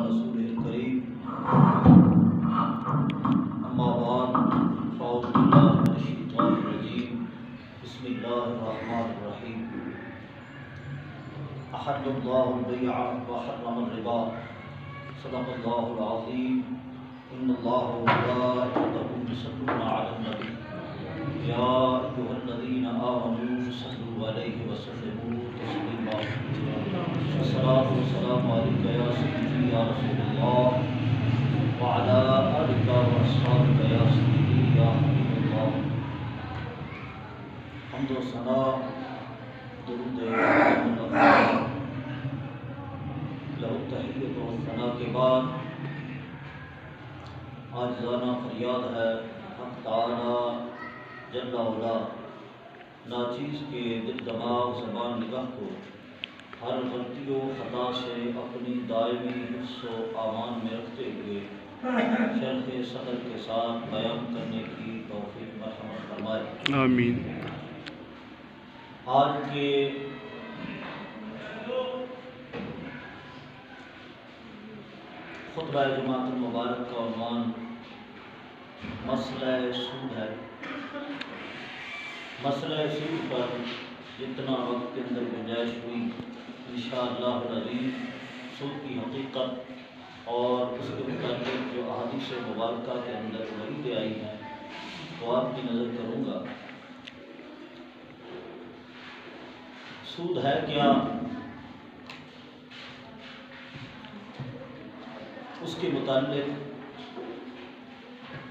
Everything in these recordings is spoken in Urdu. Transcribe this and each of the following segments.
رسوله الكريم أما بعد فأعوذ بالله من الشيطان الرجيم بسم الله الرحمن الرحيم أحل الله البيع وحرم الربا صدق الله العظيم إن الله وملائكته يصلون على النبي يا أيها الذين آمنوا صلوا عليه وسلموا تسليما الصلاة والسلام عليك يا سيدي يا رسول الله وعلى آلك وأصحابك يا سيدي يا حبيب الله. حمد و ثنا درود لہو تحیت و ثنا کے بعد عاجزانہ فریاد ہے حق تعالی جل وعلا ناچیز کے دل دماغ زبان نگاہ کو ہر غلطی و خطا سے اپنی دائمی حفظ و امان میں رکھتے ہوئے شرح صدر کے ساتھ بیان کرنے کی توفیق مرحمت فرمائے آمین۔ آج کے خطبہ جماعت المبارک کا عنوان مسئلہ سود ہے۔ مسئلہ سود پر جتنا وقت کے اندر گنجائش ہوئی انشاءاللہ العزیز سود کی حقیقت اور اس کے متعلق جو احادیث مبارکہ کے اندر وعیدیں آئی ہیں وہ آپ کی نظر کروں گا۔ سود ہے کیا، اس کے متعلق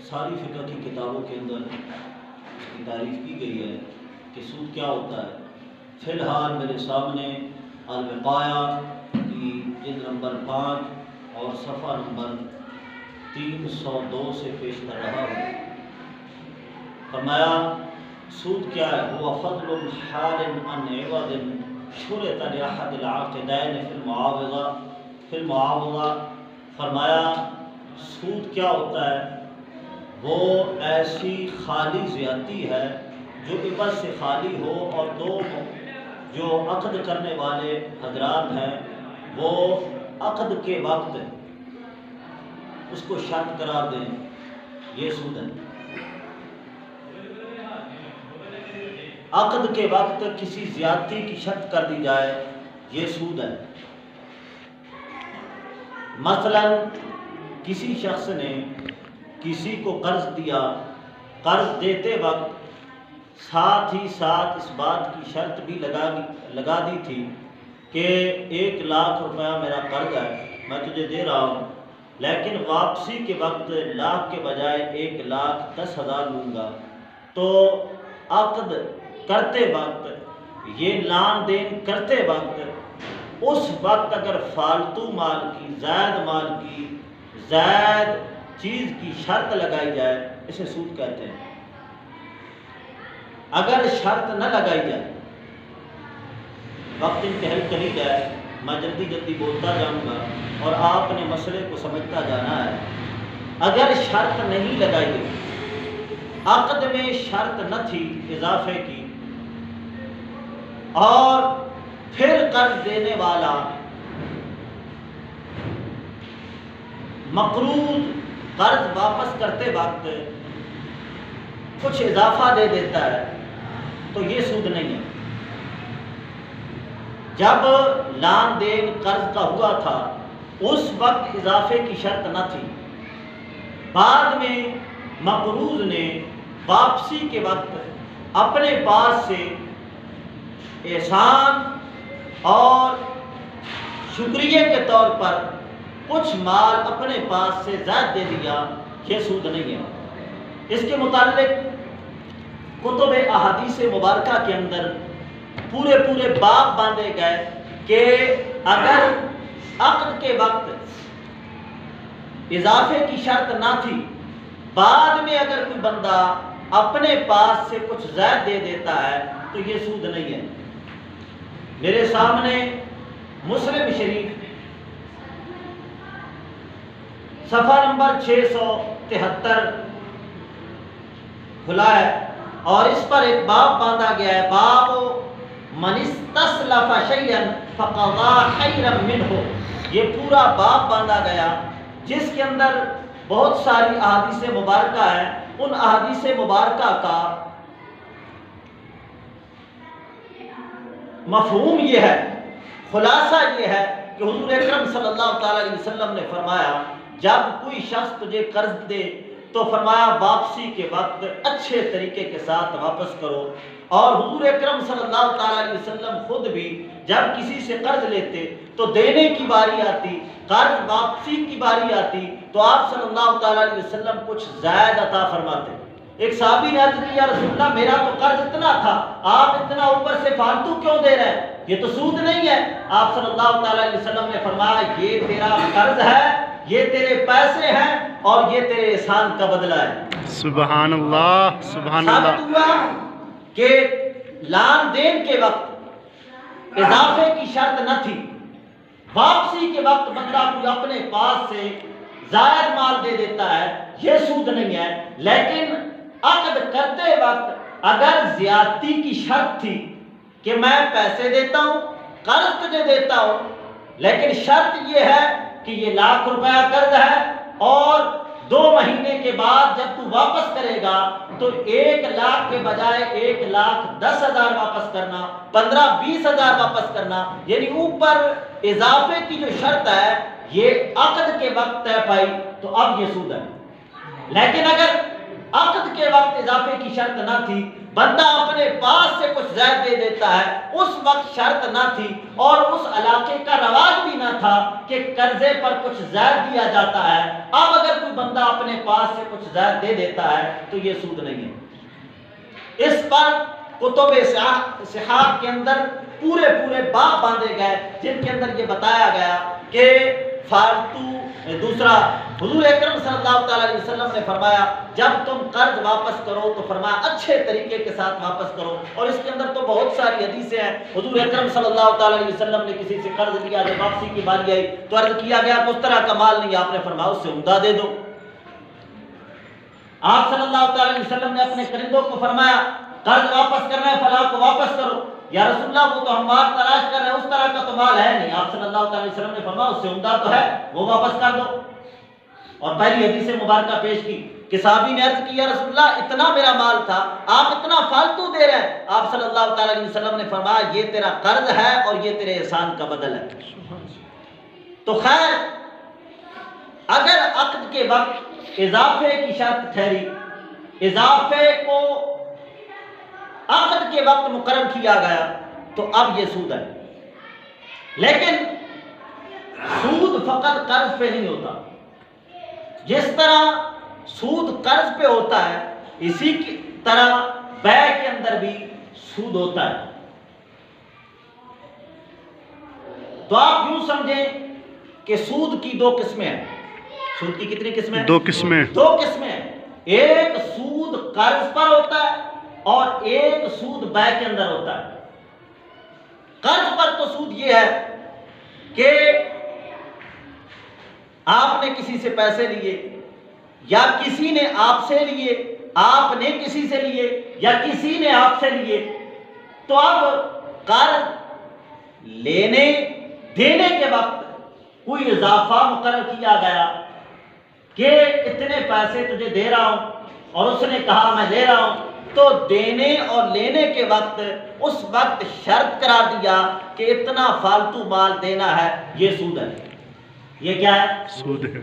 ساری فقہ کی کتابوں کے اندر اس کی تعریف کی گئی ہے کہ سود کیا ہوتا ہے۔ فی الحال میرے سامنے الوقایہ کی جلد نمبر 5 اور صفحہ نمبر 302 سے پیش کر رہا ہوں۔ فرمایا سود کیا ہے؟ وہ فضل حال عن عوض شرط لأحد العاقدین فی المعاوضہ۔ فرمایا سود کیا ہوتا ہے؟ وہ ایسی خالی زیادتی ہے جو عوض سے خالی ہو اور دو جو عقد کرنے والے حضرات ہیں وہ عقد کے وقت اس کو شرط قرار دیں، یہ سود ہے۔ عقد کے وقت کسی زیادتی کی شرط کر دی جائے، یہ سود ہے۔ مثلا کسی شخص نے کسی کو قرض دیا، قرض دیتے وقت ساتھ ہی ساتھ اس بات کی شرط بھی لگا دی تھی کہ 1 لاکھ روپیہ میرا قرض ہے، میں تجھے دے رہا ہوں، لیکن واپسی کے وقت لاکھ کے بجائے 1,10,000 لوں گا۔ تو عقد کرتے وقت، یہ لان دین کرتے وقت، اس وقت اگر فالتو مال کی، زائد مال کی، زائد چیز کی شرط لگائی جائے اسے سود کہتے ہیں۔ اگر شرط نہ لگائی جائے، وقت انتہائی قریب ہے، میں جلدی بولتا جاؤں گا اور آپ نے مسئلے کو سمجھتا جانا ہے۔ اگر شرط نہیں لگائی گئی، عقد میں شرط نہ تھی اضافے کی، اور پھر قرض دینے والا مقروض قرض واپس کرتے وقت کچھ اضافہ دے دیتا ہے تو یہ سود نہیں ہے۔ جب لان دین قرض کا ہوا تھا اس وقت اضافے کی شرط نہ تھی، بعد میں مقروض نے واپسی کے وقت اپنے پاس سے احسان اور شکریہ کے طور پر کچھ مال اپنے پاس سے زائد دے دیا، یہ سود نہیں ہے۔ اس کے متعلق کتب احادیث مبارکہ کے اندر پورے باب باندھے گئے کہ اگر عقد کے وقت اضافے کی شرط نہ تھی، بعد میں اگر کوئی بندہ اپنے پاس سے کچھ زائد دے دیتا ہے تو یہ سود نہیں ہے۔ میرے سامنے مسلم شریف صفحہ نمبر 673 کھلا ہے اور اس پر ایک باب باندھا گیا ہے، باب من استسلف شیئا فقضى خیرا منہ۔ یہ پورا باب باندھا گیا جس کے اندر بہت ساری احادیث مبارکہ ہیں۔ ان احادیث مبارکہ کا مفہوم یہ ہے، خلاصہ یہ ہے کہ حضور اکرم صلی اللہ تعالی علیہ وسلم نے فرمایا جب کوئی شخص تجھے قرض دے تو فرمایا واپسی کے وقت اچھے طریقے کے ساتھ واپس کرو۔ اور حضور اکرم صلی اللہ تعالی علیہ وسلم خود بھی جب کسی سے قرض لیتے تو دینے کی باری آتی، قرض واپسی کی باری آتی تو آپ صلی اللہ تعالی علیہ وسلم کچھ زائد عطا فرماتے۔ ایک صحابی نے عرض کیا رسول اللہ میرا تو قرض اتنا تھا، آپ اتنا اوپر سے فالتو کیوں دے رہے ہیں؟ یہ تو سود نہیں ہے۔ آپ صلی اللہ تعالی علیہ وسلم نے فرمایا یہ تیرا قرض ہے، یہ تیرے پیسے ہیں اور یہ تیرے احسان کا بدلہ ہے۔ سبحان اللہ، سبحان اللہ۔ ثابت ہوا کہ لان دین کے وقت اضافے کی شرط نہ تھی، واپسی کے وقت بندہ کوئی اپنے پاس سے زائد مال دے دیتا ہے، یہ سود نہیں ہے۔ لیکن عقد کرتے وقت اگر زیادتی کی شرط تھی کہ میں پیسے دیتا ہوں، قرض تجھے دیتا ہوں، لیکن شرط یہ ہے کہ یہ 1,00,000 روپیہ قرض ہے اور 2 مہینے کے بعد جب تو واپس کرے گا تو 1,00,000 کے بجائے 1,10,000 واپس کرنا، 15-20,000 واپس کرنا، یعنی اوپر اضافے کی جو شرط ہے یہ عقد کے وقت طے پائی تو اب یہ سود ہے۔ لیکن اگر عقد کے وقت اضافے کی شرط نہ تھی، بندہ اپنے پاس سے کچھ زائد دے دیتا ہے، اس وقت شرط نہ تھی اور اس علاقے کا رواج بھی نہ تھا کہ قرضے پر کچھ زائد دیا جاتا ہے، اب اگر کوئی بندہ اپنے پاس سے کچھ زائد دے دیتا ہے تو یہ سود نہیں ہے۔ اس پر کتب صحاح کے اندر پورے باب باندھے گئے جن کے اندر یہ بتایا گیا کہ فالتو دوسرا حضور اکرم صلی اللہ تعالی علیہ وسلم نے فرمایا جب تم قرض واپس کرو تو فرمایا اچھے طریقے کے ساتھ واپس کرو۔ اور اس کے اندر تو بہت ساری حدیثیں ہیں۔ حضور اکرم صلی اللہ تعالی علیہ وسلم نے کسی سے قرض لیا، جب واپسی کی باری آئی تو عرض کیا گیا کہ اس طرح کا مال نہیں، آپ نے فرمایا اس سے عمدہ دے دو۔ آپ صلی اللہ تعالی علیہ وسلم نے اپنے کرندوں کو فرمایا قرض واپس کرنا ہے فلاں کو واپس کرو۔ یا رسول اللہ وہ تو ہم مال تلاش کر رہے ہیں، اس طرح کا تو مال ہے نہیں۔ آپ صلی اللہ تعالی علیہ وسلم نے فرمایا اس سے عمدہ تو ہے، وہ واپس کر دو۔ اور پہلی حدیث مبارکہ پیش کی کہ صحابی نے عرض کیا رسول اللہ اتنا میرا مال تھا، آپ اتنا فالتو دے رہے ہیں۔ آپ صلی اللہ تعالی علیہ وسلم نے فرمایا یہ تیرا قرض ہے اور یہ تیرے احسان کا بدل ہے۔ تو خیر اگر عقد کے وقت اضافے کی شرط ٹھہری، اضافے کو عقد کے وقت مقرر کیا گیا تو اب یہ سود ہے۔ لیکن سود فقط قرض پہ نہیں ہوتا، جس طرح سود قرض پہ ہوتا ہے اسی کی طرح بیع کے اندر بھی سود ہوتا ہے۔ تو آپ یوں سمجھیں کہ سود کی 2 قسمیں ہیں۔ سود کی کتنی قسمیں؟ 2 قسمیں۔ 2 قسمیں ہیں۔ ایک سود قرض پر ہوتا ہے اور ایک سود بیع کے اندر ہوتا ہے۔ قرض پر تو سود یہ ہے کہ آپ نے کسی سے پیسے لیے یا کسی نے آپ سے لیے، آپ نے کسی سے لیے یا کسی نے آپ سے لیے، تو اب قرض لینے دینے کے وقت کوئی اضافہ مقرر کیا گیا کہ اتنے پیسے تجھے دے رہا ہوں اور اس نے کہا میں لے رہا ہوں، تو دینے اور لینے کے وقت اس وقت شرط قرار دیا کہ اتنا فالتو مال دینا ہے، یہ سود ہے۔ یہ کیا ہے؟ سود ہے۔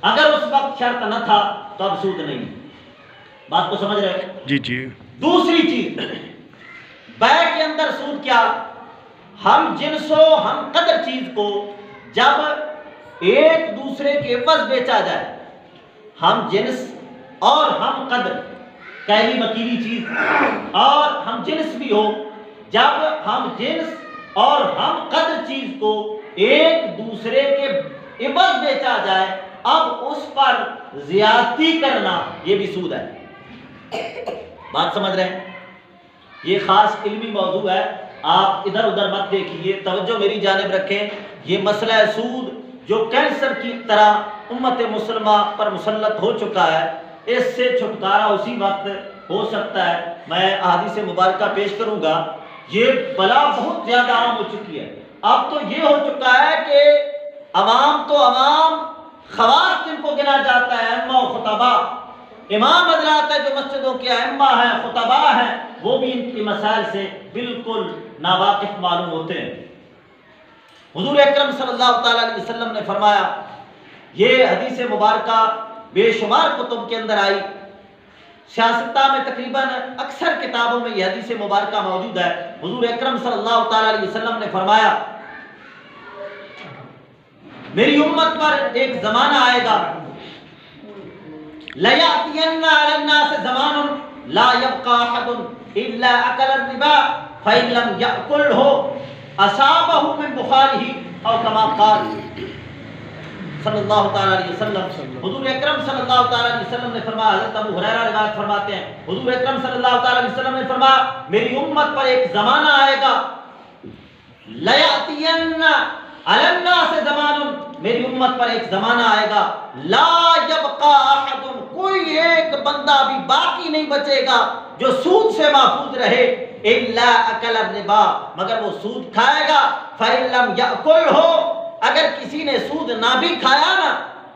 اگر اس وقت شرط نہ تھا تو اب سود نہیں۔ بات کو سمجھ رہے ہو؟ جی جی۔ دوسری چیز بیع کے اندر سود کیا؟ ہم جنس و ہم قدر چیز کو جب ایک دوسرے کے عوض بیچا جائے، ہم جنس اور ہم قدر کیلی مکیلی چیز اور ہم جنس بھی ہو، جب ہم جنس اور ہم قدر چیز کو ایک دوسرے کے عوض بیچا جائے، اب اس پر زیادتی کرنا یہ بھی سود ہے۔ بات سمجھ رہے ہیں؟ یہ خاص علمی موضوع ہے، آپ ادھر ادھر مت دیکھیے، توجہ میری جانب رکھیں۔ یہ مسئلہ سود جو کینسر کی طرح امت مسلمہ پر مسلط ہو چکا ہے، اس سے چھٹکارا اسی وقت ہو سکتا ہے۔ میں احادیث مبارکہ پیش کروں گا۔ یہ بلا بہت زیادہ عام ہو چکی ہے، اب تو یہ ہو چکا ہے کہ عوام تو عوام، خواص جن کو گنا جاتا ہے ائمہ و خطبہ، امام حضرات ہے جو مسجدوں کے ائمہ ہیں، خطبہ ہیں، وہ بھی ان کے مسائل سے بالکل ناواقف معلوم ہوتے ہیں۔ حضور اکرم صلی اللہ تعالیٰ علیہ وسلم نے فرمایا، یہ حدیث مبارکہ بے شمار کتب کے اندر آئی، سیاستہ میں تقریباً اکثر کتابوں میں یہ حدیث مبارکہ موجود ہے۔ حضور اکرم صلی اللہ تعالیٰ علیہ وسلم نے فرمایا، میری امت پر ایک زمانہ آئے گا، لَيَأْتِيَنَّ عَلَى النَّاسِ زَمَانٌ لَا يَبْقَى أَحَدٌ إِلَّا أَكَلَ الرِّبَا فَإِن لَّمْ يَأْكُلْهُ أَصَابَهُ مِن بُخَارِهِ أَوْ كَمَا قَالَ صلی اللہ تعالیٰ علیہ وسلم۔ حضور اکرم صلی اللہ تعالیٰ علیہ وسلم نے فرمایا، حضرت ابو ہریرہ روایت فرماتے ہیں، حضور اکرم صلی اللہ تعالیٰ علیہ وسلم نے فرمایا، میری امت پر ایک زمانہ آئے گا، لَيَأْتِيَنَّ عَلَى النَّاسِ زَمَانٌ، میری امت پر ایک زمانہ آئے گا، لا يبقى احد، کوئی ایک بندہ بھی باقی نہیں بچے گا جو سود سے محفوظ رہے، الا اکل الربا، مگر وہ سود کھائے گا، فإن لم يأكله، اگر کسی نے سود نہ بھی کھایا نا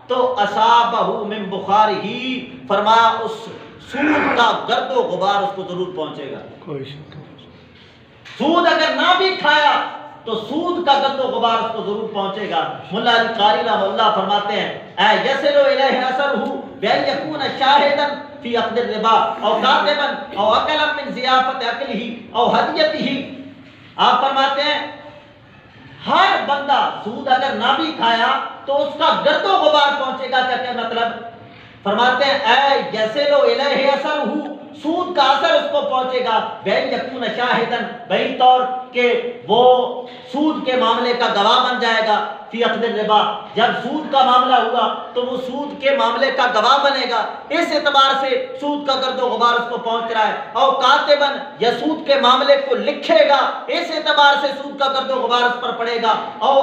تو اصابہ من بخارہ، فرمایا اس سود کا گرد و غبار اس کو ضرور پہنچے گا۔ سود اگر نہ بھی کھایا تو سود کا گرد و غبار اس کو ضرور پہنچے گا۔ مولا علی قاری رحمہ اللہ فرماتے ہیں، اے یصل الیہ اثرہ بان یکون شاہدا فی عقد الربا او کاتبا او اکلا من ضیافت اکلہ او ہدیتہ، آپ فرماتے ہیں ہر بندہ سود اگر نہ بھی کھایا تو اس کا گرد و غبار پہنچے گا۔ کیا مطلب؟ فرماتے ہیں اے یصل الیہ اثرہ، سود کا اثر اس کو پہنچے گا، بین یکون شاہدن، بہی طور کہ وہ سود کے معاملے کا گواہ بن جائے گا، فی عقد الربا، جب سود کا معاملہ ہوا تو وہ سود کے معاملے کا گواہ بنے گا، اس اعتبار سے سود کا گرد و غبار اس کو پہنچ رہا ہے، او کاتبن، یا سود کے معاملے کو لکھے گا، اس اعتبار سے سود کا گرد و غبار اس پر پڑے گا، او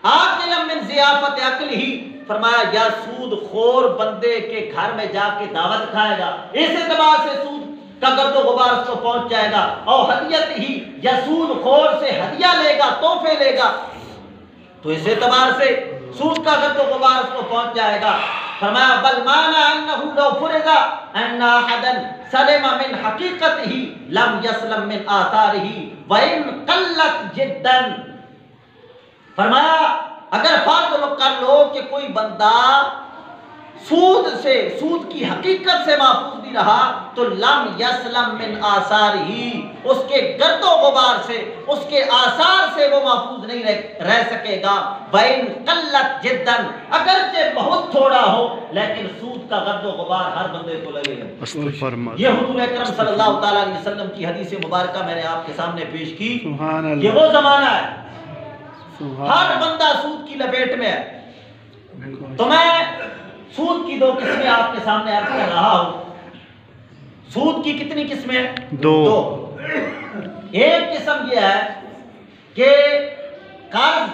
آکلا من ضیافت اکلہ، فرمایا یا سود خور بندے کے گھر میں جا کے دعوت کھائے گا، اس اعتبار سے سود کا گرد و غبار اس کو پہنچ جائے گا، او ہدیت ہی، یا سود خور سے ہدیہ لے گا، تحفے لے گا، تو اس اعتبار سے سود کا گرد و غبار اس کو پہنچ جائے گا۔ فرمایا بل مانا انه لو فرض ان احدا سلم من حقیقته لم يسلم من آثاره وان قلت جدا، فرمایا اگر فرض کر لو کہ کوئی بندہ سود سے، سود کی حقیقت سے محفوظ بھی رہا تو لم یسلم من آثارہ، اس کے گرد و غبار سے، اس کے آثار سے وہ محفوظ نہیں رہ سکے گا، وَإِن قَلَّتْ جِدًّا، اگرچہ بہت تھوڑا ہو لیکن سود کا گرد و غبار ہر بندے کو لگے گا۔ یہ حضور اکرم صلی اللہ تعالیٰ علیہ وسلم کی حدیث مبارکہ میں نے آپ کے سامنے پیش کی۔ یہ وہ زمانہ ہے ہر بندہ سود کی لپیٹ میں ہے۔ تو میں سود کی دو قسمیں آپ کے سامنے عرض کر رہا ہوں۔ سود کی کتنی قسمیں؟ دو۔ ایک قسم یہ ہے کہ قرض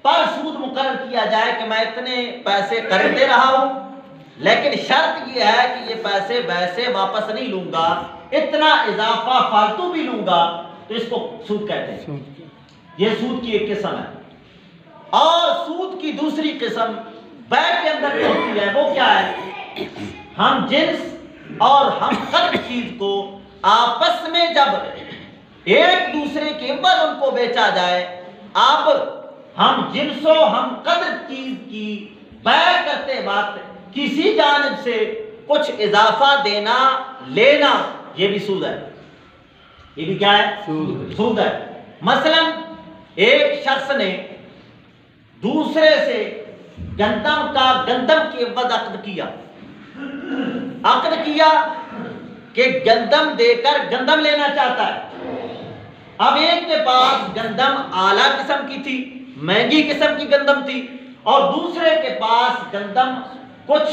پر سود مقرر کیا جائے کہ میں اتنے پیسے قرض دے رہا ہوں لیکن شرط یہ ہے کہ یہ پیسے ویسے واپس نہیں لوں گا، اتنا اضافہ فالتو بھی لوں گا، تو اس کو سود کہتے ہیں۔ یہ سود کی ایک قسم ہے۔ اور سود کی دوسری قسم بیع کے اندر جو ہوتی ہے وہ کیا ہے؟ ہم جنس اور ہم قدر چیز کو آپس میں جب ایک دوسرے کے عوض ان کو بیچا جائے، اب ہم جنس و ہم قدر چیز کی بیع کرتے وقت کسی جانب سے کچھ اضافہ دینا لینا، یہ بھی سود ہے۔ یہ بھی کیا ہے؟ سود ہے۔ مثلا ایک شخص نے دوسرے سے گندم کے عوض عقد کیا کہ گندم دے کر گندم لینا چاہتا ہے۔ اب ایک کے پاس گندم اعلیٰ قسم کی تھی، مہنگی قسم کی گندم تھی، اور دوسرے کے پاس گندم کچھ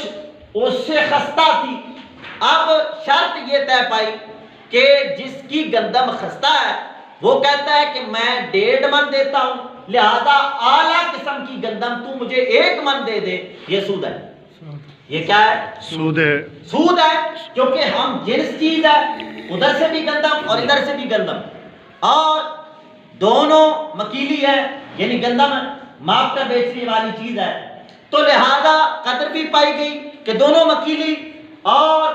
اس سے خستہ تھی۔ اب شرط یہ طے پائی کہ جس کی گندم خستہ ہے وہ کہتا ہے کہ میں 1.5 من دیتا ہوں، لہذا اعلیٰ قسم کی گندم تو مجھے 1 من دے دے۔ یہ سود ہے۔ یہ کیا ہے؟ سود ہے۔ سود ہے کیونکہ ہم جنس چیز ہے، ادھر سے بھی گندم اور ادھر سے بھی گندم، اور دونوں مکیلی ہے، یعنی گندم ماپ کر بیچنے والی چیز ہے، تو لہذا قدر بھی پائی گئی کہ دونوں مکیلی، اور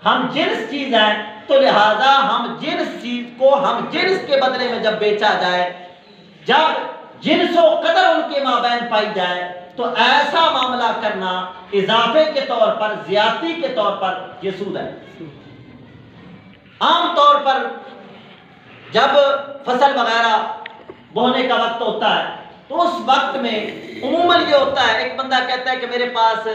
ہم جنس چیز ہے تو لہذا ہم جنس چیز کو ہم جنس کے بدلے میں جب بیچا جائے، جب جنس و قدر ان کے مابین پائی جائے، تو ایسا معاملہ کرنا اضافے کے طور پر، زیادتی کے طور پر یہ سود ہے۔ عام طور پر جب فصل وغیرہ بونے کا وقت ہوتا ہے تو اس وقت میں عموماً یہ ہوتا ہے، ایک بندہ کہتا ہے کہ میرے پاس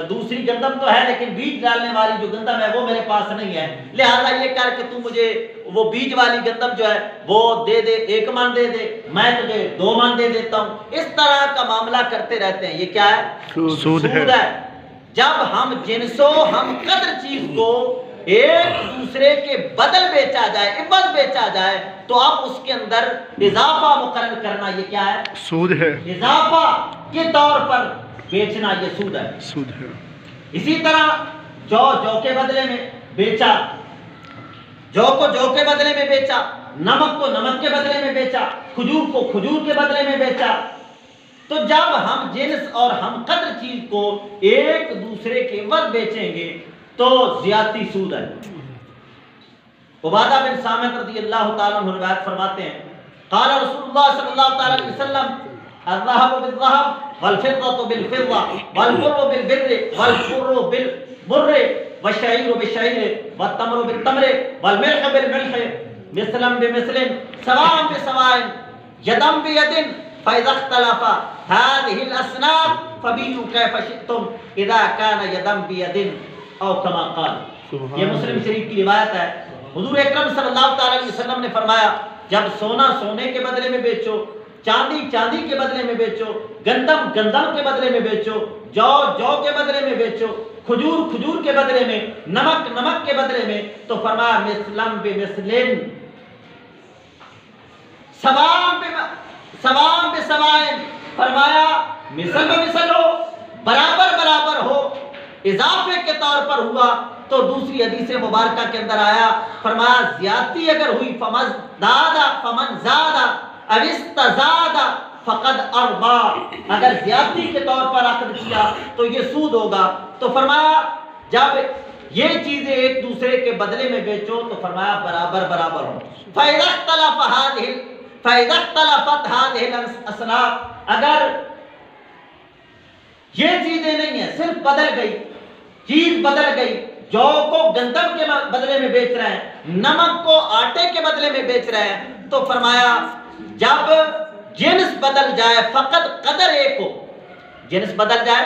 دوسری گندم تو ہے لیکن بیج ڈالنے والی جو گندم ہے وہ میرے پاس نہیں ہے، لہذا یہ کر کہ تو مجھے وہ بیج والی گندم جو ہے وہ دے دے، 1 من دے دے، میں تجھے 2 من دے دیتا ہوں۔ اس طرح کا معاملہ کرتے رہتے ہیں، یہ کیا ہے؟ سود ہے۔ جب ہم جنسوں ہم قدر چیز کو ایک دوسرے کے بدل بیچا جائے، عوض بیچا جائے، تو اب اس کے اندر اضافہ مقرر کرنا یہ کیا ہے؟ سود ہے۔ اضافہ کے طور پر بیچنا یہ سود ہے۔ سود ہے۔ اسی طرح جو کے بدلے میں بیچا، جو کو جو کے بدلے میں بیچا، نمک کو نمک کے بدلے میں بیچا، کھجور کو کھجور کے بدلے میں بیچا، تو جب ہم جنس اور ہم قدر چیز کو ایک دوسرے کے عوض بیچیں گے تو زیادتی سود ہے۔ عبادہ بن صامت رضی اللہ تعالیٰ عنہ روایت فرماتے ہیں، قال رسول اللہ صلی اللہ تعالیٰ علیہ وسلم الذهب بالذهب والفضة بالفضة والبر بالبر والبر بالبر والشعير بالشعير والتمر بالتمر والملح بالملح مثلا بمثل سواء بسواء يدا بيد فإذا اختلف هذه الأصناف فبيعوا كيف شئتم إذا كان يدا بيد أو كما قال۔ یہ مسلم شریف کی روایت ہے۔ حضور اکرم صلی اللہ تعالیٰ علیہ وسلم نے فرمایا، جب سونا سونے کے بدلے میں بیچو، چاندی چاندی کے بدلے میں بیچو، گندم گندم کے بدلے میں بیچو، جو کے بدلے میں بیچو، کھجور کھجور کے بدلے میں، نمک نمک کے بدلے میں، تو فرمایا مثلم بمثلن، سوام بسوائن، فرمایا مثل بمثل ہو، برابر برابر ہو، اضافے کے طور پر ہوا۔ تو دوسری حدیث مبارکہ کے اندر آیا، فرمایا زیادتی اگر ہوئی فمن زاد او استزاد فقد اربا، اگر زیادتی کے طور پر عقد کیا تو یہ سود ہوگا۔ تو فرمایا جب یہ چیزیں ایک دوسرے کے بدلے میں بیچو تو فرمایا برابر برابر ہو۔ فَإِذَا اخْتَلَفَتْ هَذِهِ الْأَصْنَافُ، اگر یہ چیزیں نہیں ہیں، صرف بدل گئی، چیز بدل گئی، جو کو گندم کے بدلے میں بیچ رہے ہیں، نمک کو آٹے کے بدلے میں بیچ رہے ہیں، تو فرمایا جب جنس بدل جائے فقط قدر ایک ہو، جنس بدل جائے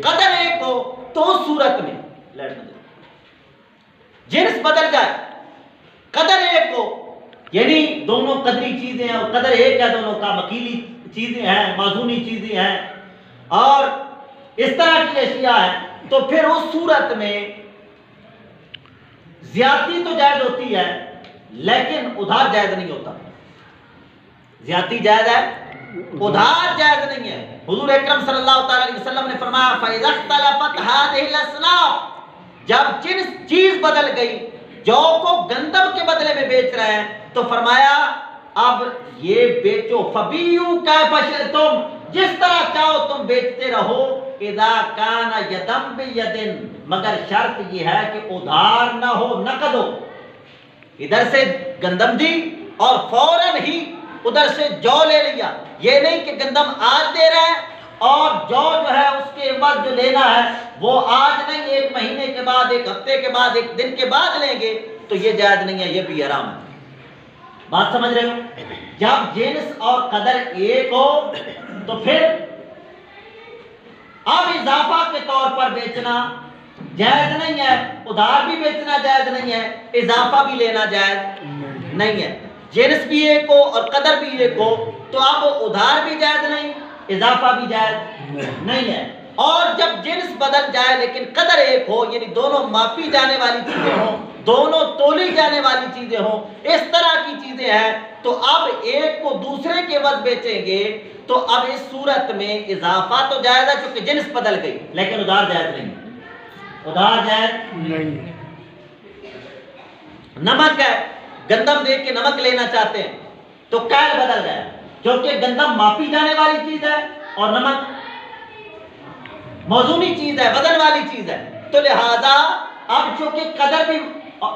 قدر ایک ہو، تو اس صورت میں جنس بدل جائے قدر ایک ہو، یعنی دونوں قدری چیزیں ہیں اور قدر ایک ہے دونوں کا، مکیلی چیزیں ہیں، موزونی چیزیں ہیں اور اس طرح کی اشیاء ہیں، تو پھر اس صورت میں زیادتی تو جائز ہوتی ہے لیکن ادھار جائز نہیں ہوتا۔ زیادتی جائز ہے، ادھار جائز نہیں ہے۔ حضور اکرم صلی اللہ تعالیٰ علیہ وسلم نے فرمایا فَإِذَا اخْتَلَفَتْ هَذِهِ الْأَصْنَافُ، جب جنس چیز بدل گئی، جو کو گندم کے بدلے میں بیچ رہے ہیں، تو فرمایا اب یہ بیچو، فَبِيعُوا كَيْفَ شِئْتُمْ، جس طرح چاہو تم بیچتے رہو، اذا کان یدم بیدن، مگر شرط یہ ہے کہ ادھار نہ ہو، نقد ہو۔ ادھر سے گندم دی اور فوراً ہی ادھر سے جو لے لیا، یہ نہیں کہ گندم آج دے رہے ہیں اور جو ہے اس کے بعد جو لینا ہے وہ آج نہیں، 1 مہینے کے بعد، 1 ہفتے کے بعد، 1 دن کے بعد لیں گے، تو یہ جائز نہیں ہے، یہ بھی حرام ہے۔ بات سمجھ رہے ہو؟ جب جنس اور قدر ایک ہو تو پھر اب اضافہ کے طور پر بیچنا جائز نہیں ہے، ادھار بھی بیچنا جائز نہیں ہے، اضافہ بھی لینا جائز نہیں ہے۔ جنس بھی ایک ہو اور قدر بھی ایک ہو تو اب ادھار بھی جائز نہیں، اضافہ بھی جائز نہیں ہے۔ اور جب جنس بدل جائے لیکن قدر ایک ہو، یعنی دونوں ماپی جانے والی چیزیں ہوں، دونوں تولی جانے والی چیزیں ہوں، اس طرح کی چیزیں ہیں، تو اب ایک کو دوسرے کے عوض بیچیں گے تو اب اس صورت میں اضافہ تو جائز ہے چونکہ جنس بدل گئی، لیکن ادھار جائز نہیں، ادھار جائز نہیں۔ نمک ہے، گندم دیکھ کے نمک لینا چاہتے ہیں تو کیل بدل جائے، کیونکہ گندم ماپی جانے والی چیز ہے اور نمک موزونی چیز ہے، وزن والی چیز ہے، تو لہذا اب چونکہ قدر بھی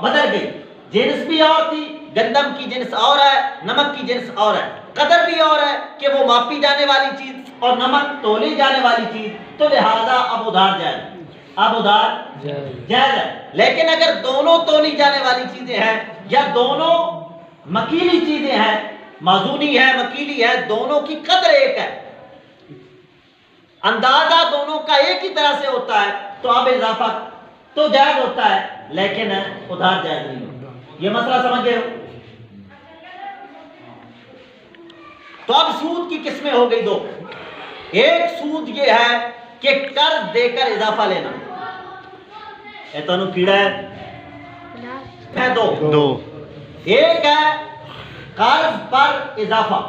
بدل گئی، جنس بھی اور تھی، گندم کی جنس اور ہے، نمک کی جنس اور ہے، قدر بھی اور ہے کہ وہ ماپی جانے والی چیز اور نمک تولی جانے والی چیز، تو لہذا اب ادھار جائز، اب ادھار جائز ہے۔ لیکن اگر دونوں تولی جانے والی چیزیں ہیں یا دونوں مکیلی چیزیں ہیں، موزونی ہے مکیلی ہے، دونوں کی قدر ایک ہے، اندازہ دونوں کا ایک ہی طرح سے ہوتا ہے، تو اب اضافہ تو جائز ہوتا ہے لیکن ادھار جائز نہیں ہوتا۔ یہ مسئلہ سمجھ گئے ہو؟ تو اب سود کی قسمیں ہو گئی دو۔ ایک سود یہ ہے کہ قرض دے کر اضافہ لینا، ایتانو کیڑا ہے دو۔ ایک ہے قرض پر اضافہ،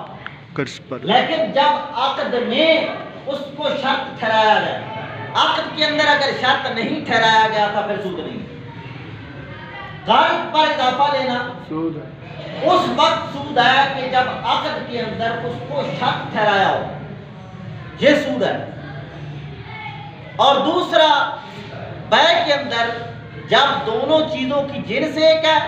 لیکن جب عقد میں اس کو شرط ٹھہرایا گیا، عقد کے اندر اگر شرط نہیں ٹھہرایا گیا تھا پھر سود نہیں۔ قرض پر اضافہ لینا اس وقت سود ہے کہ جب عقد کے اندر اس کو شرط ٹھہرایا ہو، یہ سود ہے۔ اور دوسرا بیع کے اندر جب دونوں چیزوں کی جنس ایک ہے،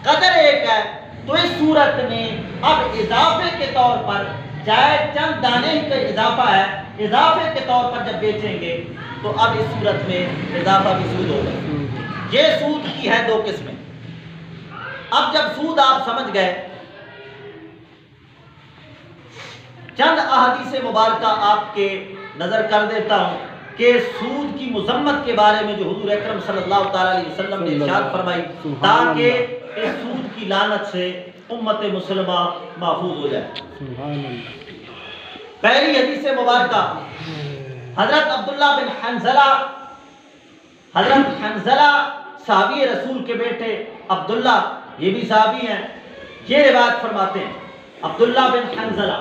قدر ایک ہے، تو اس صورت میں اب اضافے کے طور پر چاہے چند دانے ہی کا اضافہ ہے، اضافے کے طور پر جب بیچیں گے تو اب اس صورت میں اضافہ بھی سود ہوگا۔ یہ سود کی ہے دو قسمیں۔ اب جب سود آپ سمجھ گئے، چند احادیث مبارکہ آپ کے نظر کر دیتا ہوں کہ سود کی مذمت کے بارے میں جو حضور اکرم صلی اللہ تعالی علیہ وسلم نے ارشاد فرمائی تاکہ اس سود کی لعنت سے امت مسلمہ محفوظ ہو جائے۔ پہلی حدیث مبارکہ حضرت عبداللہ بن حنظلہ صحابی رسول کے بیٹے عبداللہ، یہ بھی صحابی ہیں، یہ روایت فرماتے ہیں۔ عبداللہ بن حنظلہ،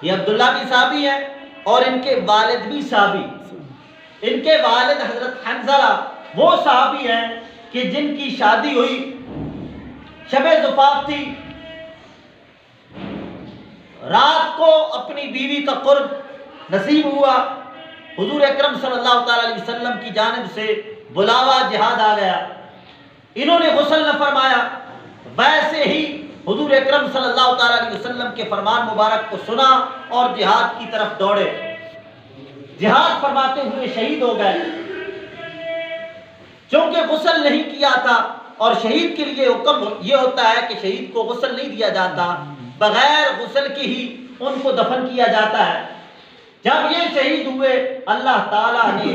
یہ عبداللہ بھی صحابی ہیں اور ان کے والد بھی صحابی۔ ان کے والد حضرت حنظلہ وہ صحابی ہیں کہ جن کی شادی ہوئی، شب زفاف تھی، رات کو اپنی بیوی کا قرب نصیب ہوا، حضور اکرم صلی اللہ تعالی علیہ وسلم کی جانب سے بلاوا جہاد آ گیا، انہوں نے غسل نہ فرمایا، ویسے ہی حضور اکرم صلی اللہ تعالی علیہ وسلم کے فرمان مبارک کو سنا اور جہاد کی طرف دوڑے، جہاد فرماتے ہوئے شہید ہو گئے۔ چونکہ غسل نہیں کیا تھا اور شہید کے لیے حکم یہ ہوتا ہے کہ شہید کو غسل نہیں دیا جاتا، بغیر غسل کے ہی ان کو دفن کیا جاتا ہے۔ جب یہ شہید ہوئے اللہ تعالیٰ نے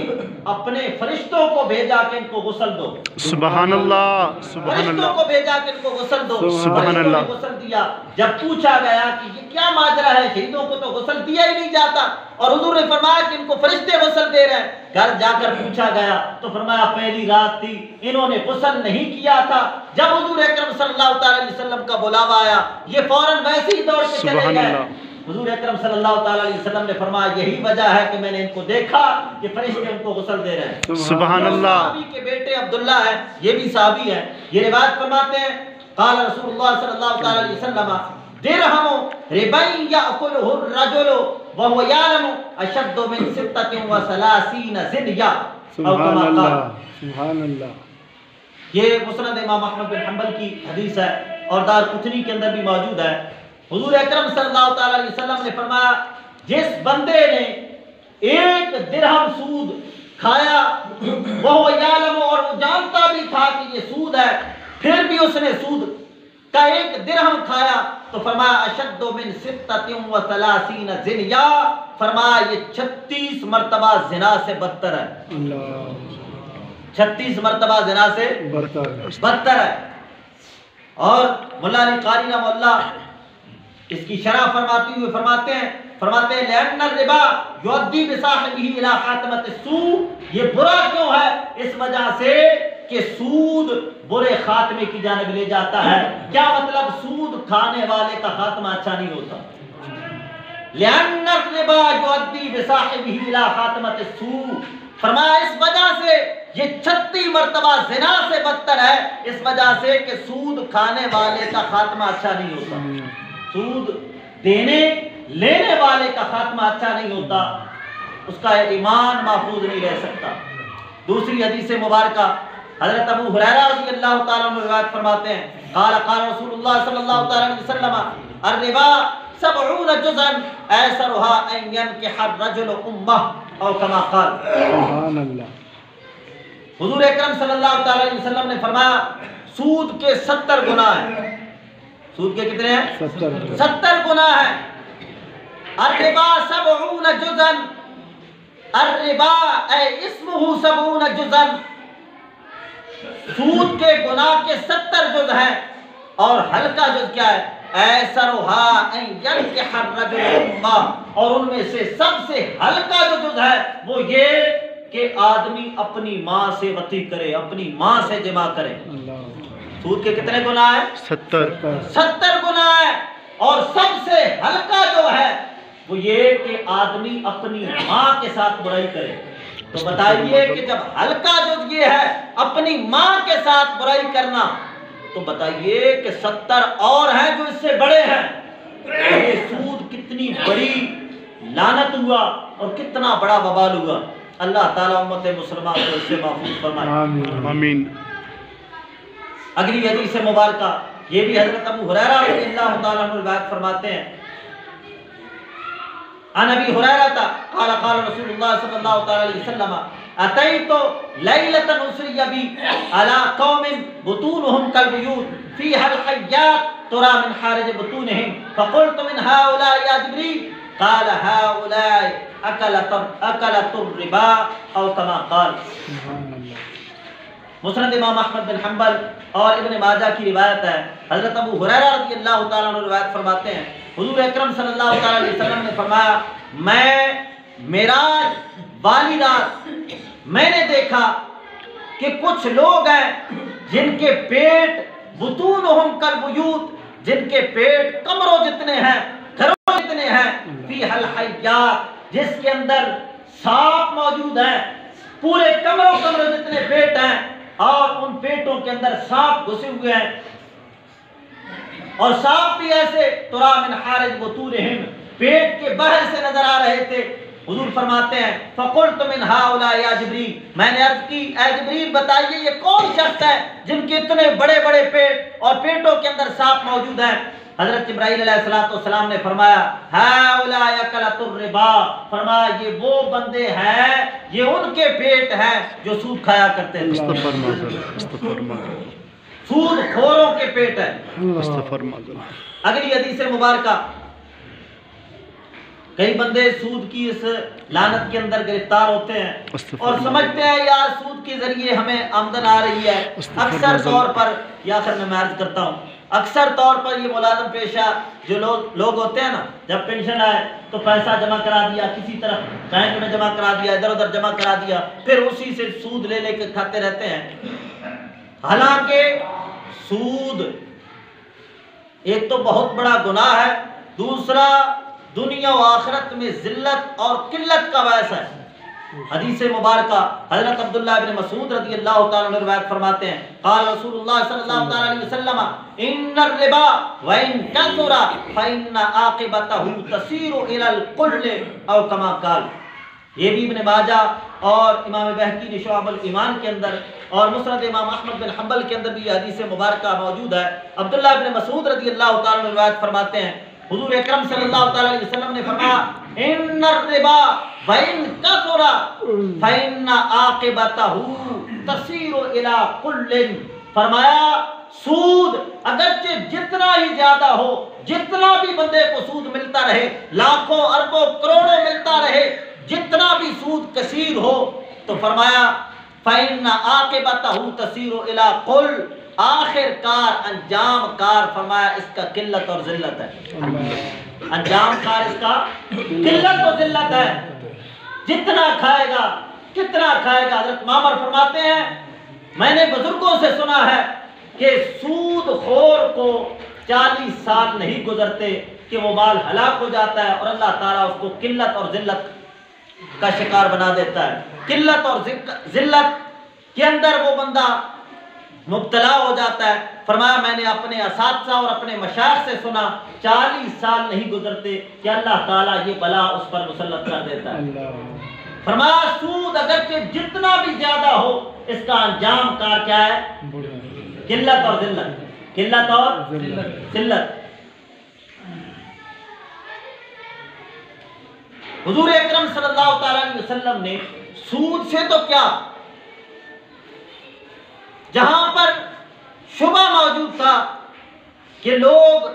اپنے فرشتوں کو بھیجا کہ ان کو غسل دو، سبحان اللہ، سبحان فرشتوں اللہ، کو بھیجا کہ ان کو غسل دو، سبحان فرشتوں نے اللہ۔ غسل دیا۔ جب پوچھا گیا کہ یہ کیا ماجرا ہے، شہیدوں کو تو غسل دیا ہی نہیں جاتا، اور حضور نے فرمایا کہ ان کو فرشتے غسل دے رہے ہیں۔ گھر جا کر پوچھا گیا تو فرمایا پہلی رات تھی، انہوں نے غسل نہیں کیا تھا، جب حضور اکرم صلی اللہ تعالی علیہ وسلم کا بلاوا آیا یہ فوراً ویسے ہی دوڑ کے چلے سبحان گئے۔ اللہ۔ حضور اکرم صلی اللہ تعالی علیہ وسلم نے فرمایا یہی وجہ ہے کہ میں نے ان کو دیکھا کہ فرشتے ان کو غسل دے رہے ہیں۔ سبحان اللہ۔ صحابی کے بیٹے عبداللہ ہیں، یہ بھی صحابی ہیں، یہ روایت فرماتے ہیں قال رسول اللہ صلی اللہ تعالی علیہ وسلم درہم ربی یأکلہ الرجل وهو یعلم اشد من 36 زنیا۔ سبحان اللہ، سبحان اللہ۔ یہ مسند امام احمد بن حنبل کی حدیث ہے اور دارقطنی کے اندر بھی موجود ہے۔ حضور اکرم صلی اللہ تعالی علیہ وسلم نے فرمایا جس بندے نے ایک درہم سود کھایا وہ یعلم، اور وہ جانتا بھی تھا کہ یہ سود ہے، پھر بھی اس نے سود کا ایک درہم کھایا، تو فرمایا اشد من 36 زنیا، فرمایا یہ 36 مرتبہ زنا سے بدتر ہے، 36 مرتبہ زنا سے بدتر ہے۔ اور مولا علی قاری رحمہ اللہ اس کی شرح فرماتے ہوئے فرماتے ہیں لأن الربا یؤدی بصاحبہ الی خاتمۃ السوء، یہ برا کیوں ہے؟ اس وجہ سے کہ سود برے خاتمے کی جانب لے جاتا ہے۔ کیا مطلب؟ سود کھانے والے کا خاتمہ اچھا نہیں ہوتا۔ لأن الربا یؤدی بصاحبہ الی خاتمۃ السوء، فرمایا اس وجہ سے یہ 36 مرتبہ زنا سے بدتر ہے، اس وجہ سے کہ سود کھانے والے کا خاتمہ اچھا نہیں ہوتا۔ سود دینے لینے والے کا خاتمہ اچھا نہیں ہوتا، اس کا ایمان محفوظ نہیں رہ سکتا۔ دوسری حدیث مبارکہ حضرت ابو ہریرہ رضی اللہ تعالیٰ عنہ روایت فرماتے ہیں، قال قال رسول اللہ صلی اللہ تعالیٰ علیہ وسلم الربا 70 جزءا ایسرها ان ينكح الرجل امه او كما قال۔ سبحان اللہ۔ حضور اکرم صلی اللہ تعالیٰ علیہ وسلم نے فرمایا سود کے 70 گناہ ہیں۔ سود کے کتنے ہیں؟ 70 گناہ ہیں۔ الربا 70 جزءا، الربا اے اسمہ 70 جزءا، سود کے گناہ کے 70 جز ہیں، اور ہلکا جز کیا ہے؟ ایسرھا ان ینکح الرجل امہ، اور ان میں سے سب سے ہلکا جو جز ہے وہ یہ کہ آدمی اپنی ماں سے وطی کرے، اپنی ماں سے جمع کرے۔ سود کے کتنے گناہ ہیں؟ 70 گناہ ہیں، اور سب سے ہلکا جو ہے وہ یہ کہ آدمی اپنی ماں کے ساتھ برائی کرے۔ تو بتائیے کہ جب ہلکا جز یہ ہے اپنی ماں کے ساتھ برائی کرنا، تو بتائیے کہ 70 اور ہیں جو اس سے بڑے ہیں۔ یہ سود کتنی بڑی لعنت ہوا اور کتنا بڑا وبال ہوا۔ اللہ تعالیٰ امت مسلمہ کو اس سے محفوظ فرمائے، آمین۔ اگلی حدیث مبارکہ یہ بھی حضرت ابو ہریرہ رضی اللہ تعالیٰ عنہ روایت فرماتے ہیں، عن ابی ہریرہ قال قال رسول اللہ صلی اللہ تعالیٰ علیہ وسلم اتیت لیلۃ اسری بی علی قوم بطونهم کالبیوت فیہا الحیات تری من خارج بطونہم فقلت من هؤلاء یا جبریل قال هؤلاء اکلۃ الربا او کما قال۔ مسند امام احمد بن حنبل اور ابن ماجہ کی روایت ہے، حضرت ابو ہریرہ رضی اللہ تعالیٰ عنہ روایت فرماتے ہیں، حضور اکرم صلی اللہ تعالیٰ علیہ وسلم نے فرمایا میں معراج والی رات میں نے دیکھا کہ کچھ لوگ ہیں جن کے پیٹ بطونہم کالبیوت، جن کے پیٹ کمروں جتنے ہیں، گھروں جتنے ہیں، فیہا الحیات، جس کے اندر سانپ موجود ہیں، پورے کمروں جتنے پیٹ ہیں، اور ان پیٹوں کے اندر سانپ گھسے ہوئے ہیں، اور سانپ بھی ایسے تری من خارج بطونہم، پیٹ کے باہر سے نظر آ رہے تھے۔ حضور فرماتے ہیں فقلت من هؤلاء یا جبریل، میں نے عرض کی اے جبریل بتائیے یہ کون شخص ہے جن کے اتنے بڑے بڑے پیٹ اور پیٹوں کے اندر سانپ موجود ہیں؟ حضرت جبرائیل علیہ السلام نے فرمایا هؤلاء اکلۃ الربا، فرمایا یہ وہ بندے ہیں، یہ ان کے پیٹ ہیں جو سود کھایا کرتے تھے۔ سود خوروں کے پیٹ ہے۔ اگلی حدیث مبارکہ، کئی بندے سود کی اس لعنت کے اندر گرفتار ہوتے ہیں اور سمجھتے ہیں یار سود کے ذریعے ہمیں آمدن آ رہی ہے۔ اکثر طور پر یا آخر میں عرض کرتا ہوں، اکثر طور پر یہ ملازم پیشہ جو لوگ ہوتے ہیں نا، جب پینشن آئے تو پیسہ جمع کرا دیا، کسی طرف بینک میں جمع کرا دیا، ادھر ادھر جمع کرا دیا، پھر اسی سے سود لے کے کھاتے رہتے ہیں۔ حالانکہ سود ایک تو بہت بڑا گناہ ہے، دوسرا دنیا و آخرت میں ذلت اور قلت کا باعث ہے۔ حدیث مبارکہ حضرت عبداللہ بن مسعود رضی اللہ تعالیٰ عنہ روایت فرماتے ہیں، قال رسول اللہ صلی اللہ تعالیٰ علیہ وسلم ان الربا وان کثر فان عاقبته تسیر الى القل او کما قال۔ یہ بھی ابن ماجہ اور امام بہقی نے شعب الایمان کے اندر اور مسند امام احمد بن حنبل کے اندر بھی حدیث مبارکہ موجود ہے۔ عبداللہ بن مسعود رضی اللہ تعالیٰ عنہ روایت فرماتے ہیں، حضور اکرم صلی اللہ تعالیٰ علیہ وسلم نے فرمایا ان الربا وان کثر فان عاقبته تسیر الى قل، فرمایا سود اگرچہ جتنا ہی زیادہ ہو، جتنا بھی بندے کو سود ملتا رہے، لاکھوں اربوں کروڑوں ملتا رہے، جتنا بھی سود کثیر ہو، تو فرمایا فإن عاقبته تسیر الى قل، آخر کار انجام کار فرمایا اس کا قلت اور ذلت ہے۔ انجام کار اس کا قلت اور ذلت ہے، جتنا کھائے گا کتنا کھائے گا۔ حضرت معمر فرماتے ہیں میں نے بزرگوں سے سنا ہے کہ سود خور کو 40 سال نہیں گزرتے کہ وہ مال ہلاک ہو جاتا ہے اور اللہ تعالیٰ اس کو قلت اور ذلت کا شکار بنا دیتا ہے۔ قلت اور ذلت کے اندر وہ بندہ مبتلا ہو جاتا ہے. فرمایا میں نے اپنے اساتذہ اور اپنے مشائخ سے سنا 40 سال نہیں گزرتے کہ اللہ تعالیٰ یہ بلا اس پر مسلط کر دیتا ہے. فرمایا سود اگرچہ جتنا بھی زیادہ ہو اس کا انجام کار کیا ہے؟ قلت اور ذلت. قلت اور ذلت. حضور اکرم صلی اللہ تعالیٰ علیہ وسلم نے سود سے تو کیا، جہاں پر شبہ موجود تھا کہ لوگ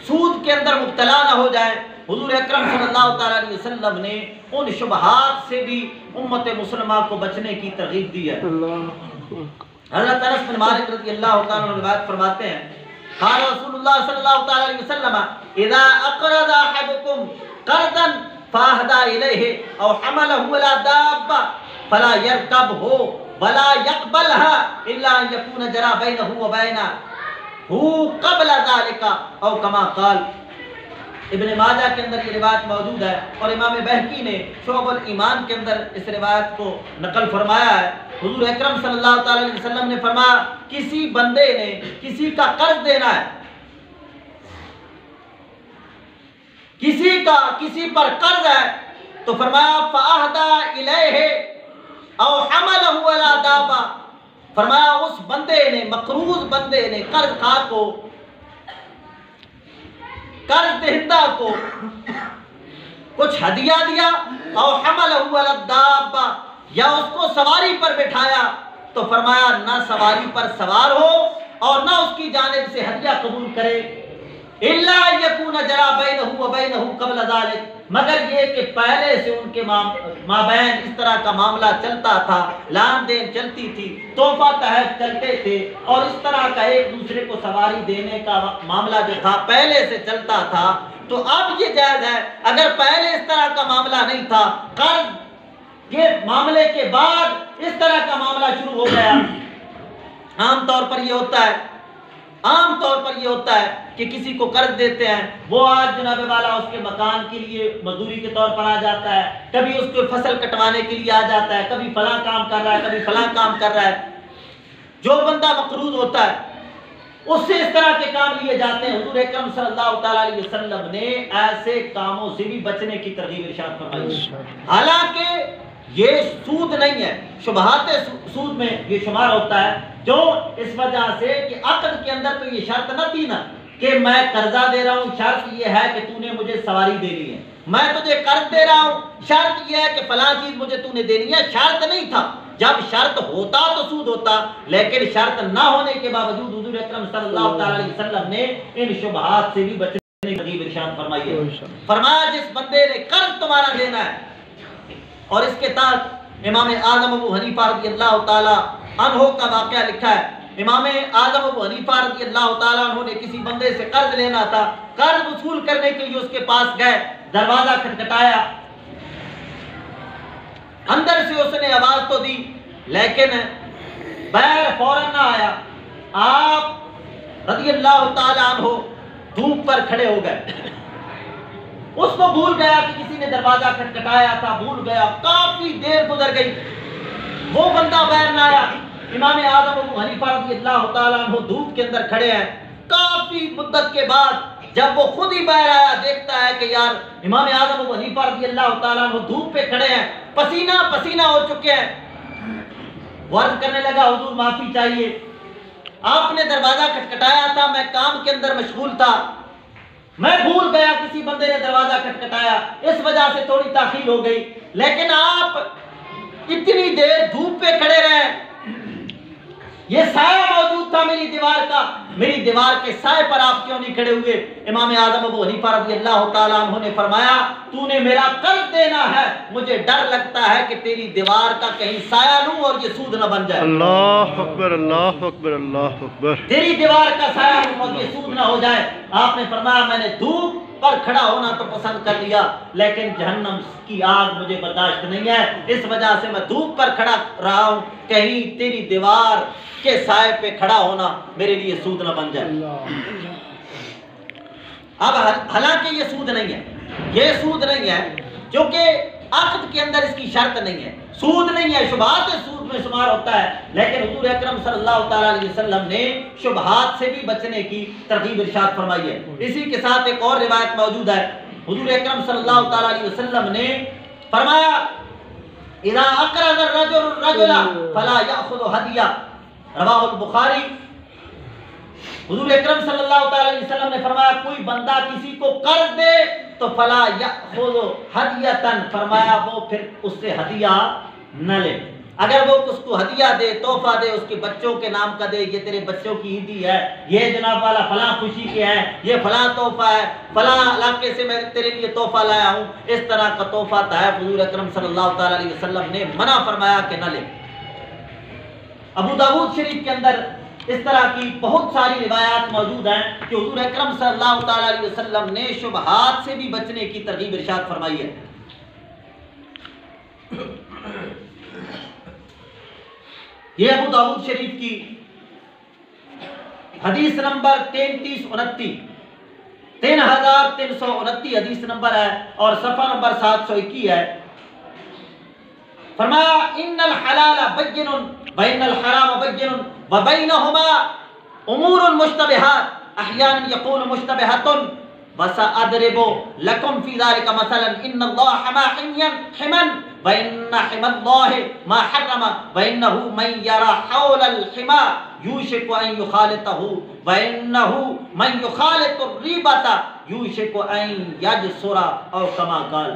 سود کے اندر مبتلا نہ ہو جائیں، حضور اکرم صلی اللہ تعالیٰ علیہ وسلم نے ان شبہات سے بھی امت مسلمہ کو بچنے کی ترغیب دی ہے. حضرت انس بن مالک رضی اللہ تعالیٰ عنہ روایت فرماتے ہیں قال رسول اللہ صلی اللہ تعالیٰ علیہ وسلم اذا اقرض احدكم قرضا فاهدى اليه او حمله على دابه فلا يركبه ولا يقبلها الا ان يكون جرى بينه وبينه قبل ذلك او كما قال. ابن ماجہ کے اندر یہ روایت موجود ہے اور امام بہقی نے شعب الایمان کے اندر اس روایت کو نقل فرمایا ہے. حضور اکرم صلی اللہ تعالی علیہ وسلم نے فرمایا کسی بندے نے کسی کا قرض دینا ہے، کسی پر قرض ہے تو فرمایا فَأَهْدَى إِلَيْهِ أَوْ حَمَلَهُ عَلَى دَابَةٍ. فرمایا اس بندے نے، مقروض بندے نے قرض خواہ کو، قرض دہندہ کو کچھ ہدیہ دیا، او حملہ علی الدابہ، یا اس کو سواری پر بٹھایا، تو فرمایا نہ سواری پر سوار ہو اور نہ اس کی جانب سے ہدیہ قبول کرے، الا یکون جرى بینہ وبینہ قبل ذلک، مگر یہ کہ پہلے سے ان کے مابین اس طرح کا معاملہ چلتا تھا، لان دین چلتی تھی، تحفہ تحائف چلتے تھے، اور اس طرح کا ایک دوسرے کو سواری دینے کا معاملہ جو تھا پہلے سے چلتا تھا. تو اب یہ جائز ہے. اگر پہلے اس طرح کا معاملہ نہیں تھا، قرض کے معاملے کے بعد اس طرح کا معاملہ شروع ہو گیا. عام طور پر یہ ہوتا ہے کہ کسی کو قرض دیتے ہیں، وہ آج جناب والا اس کے مکان کے لیے مزدوری کے طور پر آ جاتا ہے، کبھی اس کو فصل کٹوانے کے لیے آ جاتا ہے، کبھی فلاں کام کر رہا ہے، کبھی فلاں کام کر رہا ہے. جو بندہ مقروض ہوتا ہے اس سے اس طرح کے کام لیے جاتے ہیں. حضور اکرم صلی اللہ تعالیٰ علیہ وسلم نے ایسے کاموں سے بھی بچنے کی ترغیب ارشاد فرمائی. حالانکہ یہ سود نہیں ہے، شبہات سود میں یہ شمار ہوتا ہے، جو اس وجہ سے کہ عقد کے اندر تو یہ شرط نہ تھی نا کہ میں قرضہ دے رہا ہوں، شرط یہ ہے کہ تو نے مجھے سواری دینی ہے. میں تجھے قرض دے رہا ہوں، شرط یہ ہے کہ فلاں چیز مجھے تو نے دینی ہے. شرط نہیں تھا. جب شرط ہوتا تو سود ہوتا، لیکن شرط نہ ہونے کے باوجود حضور اکرم صلی اللہ تعالی علیہ وسلم نے ان شبہات سے بھی بچنے کی ترغیب ارشاد فرمائی ہے. فرمایا جس بندے نے قرض تمہارا دینا ہے، اور اس کے تحت امام اعظم ابو حنیفہ رضی اللہ تعالی عنہ کا واقعہ لکھا ہے. امام اعظم ابو حنیفہ رضی اللہ تعالی عنہ نے کسی بندے سے قرض لینا تھا. قرض وصول کرنے کے لیے اس کے پاس گئے، دروازہ کھٹکھٹایا، اندر سے اس نے آواز تو دی لیکن بیر فوراً نہ آیا. آپ رضی اللہ تعالی عنہ دھوپ پر کھڑے ہو گئے. اس کو بھول گیا کہ کسی نے دروازہ کھٹکھٹایا تھا، بھول گیا. کافی دیر گزر گئی، وہ بندہ بیر نہ آیا. امام اعظم ابو حنیفہ رضی اللہ تعالیٰ عنہ دھوپ کے اندر کھڑے ہیں. کافی مدت کے بعد جب وہ خود ہی باہر آیا، دیکھتا ہے کہ یار امام اعظم ابو حنیفہ رضی اللہ تعالیٰ عنہ دھوپ پہ کھڑے ہیں، پسینہ پسینہ ہو چکے ہیں. عرض کرنے لگا حضور معافی چاہیے، آپ نے دروازہ کھٹکھٹایا تھا، میں کام کے اندر مشغول تھا، میں بھول گیا، کسی بندے نے دروازہ کھٹکھٹایا، اس وجہ سے تھوڑی تاخیر ہو گئی. لیکن آپ اتنی دیر دھوپ پہ کھڑے رہے، یہ سایہ موجود تھا میری دیوار کا، میری دیوار کے سائے پر آپ کیوں نہیں کھڑے ہوئے؟ امام اعظم ابو حنیفہ رضی اللہ تعالیٰ عنہ نے فرمایا تو نے میرا قرض دینا ہے، مجھے ڈر لگتا ہے کہ تیری دیوار کا کہیں سایہ لوں اور یہ سود نہ بن جائے. اللہ اکبر، اللہ اکبر، اللہ اکبر. تیری دیوار کا سایہ لوں اور یہ سود نہ ہو جائے. آپ نے فرمایا میں نے دھوپ پر کھڑا ہونا تو پسند کر لیا، لیکن جہنم کی آگ مجھے برداشت نہیں ہے، اس وجہ سے میں دھوپ پر کھڑا رہا ہوں، کہیں تیری دیوار کے سائے پہ کھڑا ہونا میرے لیے سود نہ بن جائے. اب حالانکہ یہ سود نہیں ہے، یہ سود نہیں ہے، کیونکہ عقد کے اندر اس کی شرط نہیں ہے. سود نہیں ہے، شبہات سود میں شمار ہوتا ہے، لیکن حضور اکرم صلی اللہ تعالیٰ علیہ وسلم نے شبہات سے بھی بچنے کی ترغیب ارشاد فرمائی ہے۔ اسی کے ساتھ ایک اور روایت موجود ہے، حضور اکرم صلی اللہ تعالیٰ علیہ وسلم نے فرمایا اذا اقرض الرجل الرجل فلا يأخذ ہدیہ، رواہ البخاری۔ حضور اکرم صلی اللہ تعالیٰ علیہ وسلم نے فرمایا کوئی بندہ کسی کو قرض دے تو فلا یأخذ ہدیۃ، فرمایا وہ پھر اس سے ہدیہ نہ لے۔ اگر وہ اس کو ہدیہ دے، تحفہ دے، اس کے بچوں کے نام کا دے، یہ تیرے بچوں کی عیدی ہے، یہ جناب والا فلاں خوشی کے ہے، یہ فلاں تحفہ ہے، فلاں علاقے سے میں تیرے لیے تحفہ لایا ہوں، اس طرح کا تحفہ تحائف حضور اکرم صلی اللہ تعالیٰ علیہ وسلم نے منع فرمایا کہ نہ لے۔ ابو داؤد شریف کے اندر اس طرح کی بہت ساری روایات موجود ہیں کہ حضور اکرم صلی اللہ تعالیٰ علیہ وسلم نے شبہات سے بھی بچنے کی ترغیب ارشاد فرمائی ہے۔ یہ ابو داؤد شریف کی حدیث نمبر 3329 3329 حدیث نمبر ہے اور صفحہ نمبر 721 ہے۔ فرمایا ان الحلال بین بین الحرام بین وبینہما امور مشتبہات احیانا یکون مشتبہات وسأضرب لکم فی ذلک مثلا ان اللہ حما حما وإن حمى الله ما حرم وإنه من يرى حول الحمى يوشك أن يخالطه وإنه من يخالط الريبة يوشك أن يجسر أو كما قال۔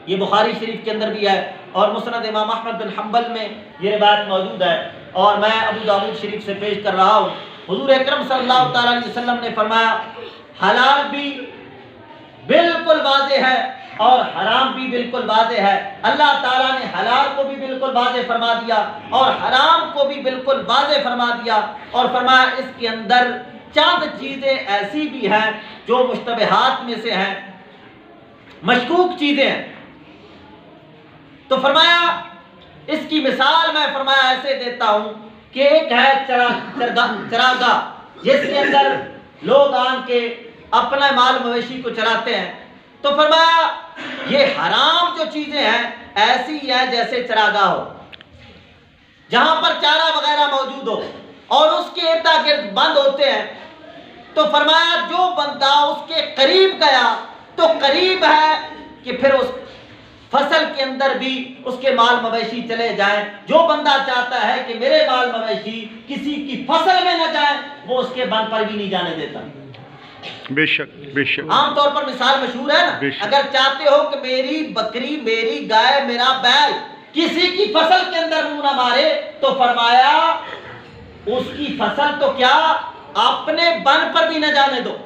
یہ بخاری شریف کے اندر بھی ہے اور مسند امام احمد بن حنبل میں یہ روایت موجود ہے اور میں ابو داؤد شریف سے پیش کر رہا ہوں۔ حضور اکرم صلی اللہ تعالیٰ علیہ وسلم نے فرمایا حلال بھی بالکل واضح ہے اور حرام بھی بالکل واضح ہے۔ اللہ تعالیٰ نے حلال کو بھی بالکل واضح فرما دیا اور حرام کو بھی بالکل واضح فرما دیا اور فرمایا اس کے اندر چند چیزیں ایسی بھی ہیں جو مشتبہات میں سے ہیں، مشکوک چیزیں ہیں۔ تو فرمایا اس کی مثال میں فرمایا ایسے دیتا ہوں کہ ایک ہے چراگاہ جس کے اندر لوگ آن کے اپنا مال مویشی کو چراتے ہیں، تو فرمایا یہ حرام جو چیزیں ہیں ایسی ہیں جیسے چراگاہ ہو جہاں پر چارہ وغیرہ موجود ہو اور اس کے ارد گرد بند ہوتے ہیں۔ تو فرمایا جو بندہ اس کے قریب گیا تو قریب ہے کہ پھر اس فصل کے اندر بھی اس کے مال مویشی چلے جائیں۔ جو بندہ چاہتا ہے کہ میرے مال مویشی کسی کی فصل میں نہ جائیں وہ اس کے بند پر بھی نہیں جانے دیتا۔ بے شک بے شک عام طور پر مثال مشہور ہے نا، اگر چاہتے ہو کہ میری بکری، میری گائے، میرا بیل کسی کی فصل کے اندر منہ نہ مارے تو فرمایا اس کی فصل تو کیا اپنے بن پر بھی نہ جانے دو۔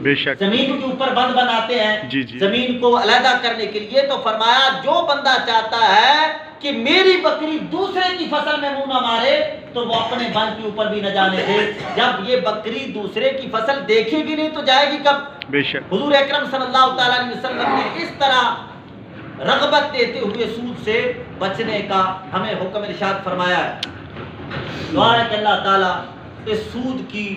بے شک زمین کے اوپر بند بناتے ہیں جی زمین کو علیحدہ کرنے کے لیے، تو فرمایا جو بندہ چاہتا ہے کہ میری بکری دوسرے کی فصل میں منہ نہ مارے تو وہ اپنے بن کے اوپر بھی نہ جانے دے۔ جب یہ بکری دوسرے کی فصل دیکھے گی نہیں تو جائے گی کب؟ بے شک حضور اکرم صلی اللہ تعالیٰ علیہ وسلم نے اس طرح رغبت دیتے ہوئے سود سے بچنے کا ہمیں حکم ارشاد فرمایا ہے۔ دعا ہے کہ اللہ تعالیٰ اس سود کی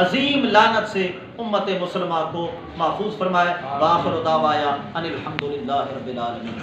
عظیم لعنت سے امت مسلمہ کو محفوظ فرمائے۔ وآخر دعوایا ان الحمدللہ رب العالمین۔